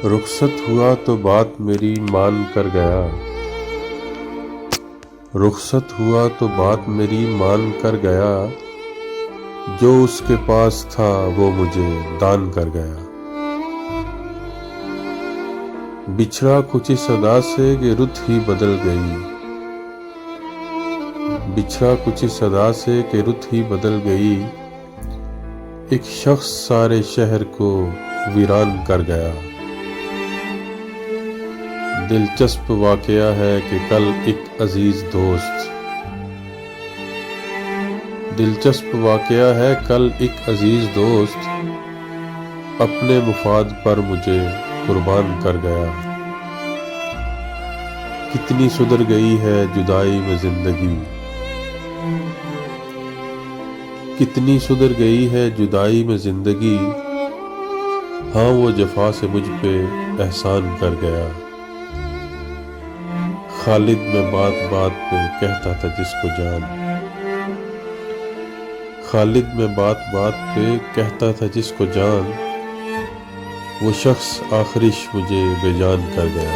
رخصت ہوا تو بات میری مان کر گیا، رخصت ہوا تو بات میری مان کر گیا، جو اس کے پاس تھا وہ مجھے دان کر گیا۔ بچھڑا کچھ اس ادا سے کہ رت ہی بدل گئی، بچھڑا کچھ اس ادا سے کہ رت ہی بدل گئی، ایک شخص سارے شہر کو ویران کر گیا۔ دلچسپ واقعہ ہے کہ کل ایک عزیز دوست، دلچسپ واقعہ ہے کل ایک عزیز دوست اپنے مفاد پر مجھے قربان کر گیا۔ کتنی سدھر گئی ہے جدائی میں زندگی، کتنی سدھر گئی ہے جدائی میں زندگی، ہاں وہ جفا سے مجھ پہ احسان کر گیا۔ خالد میں بات بات پہ کہتا تھا جس کو جان، خالد میں بات بات پہ کہتا تھا جس کو جان، وہ شخص آخرش مجھے بے جان کر گیا۔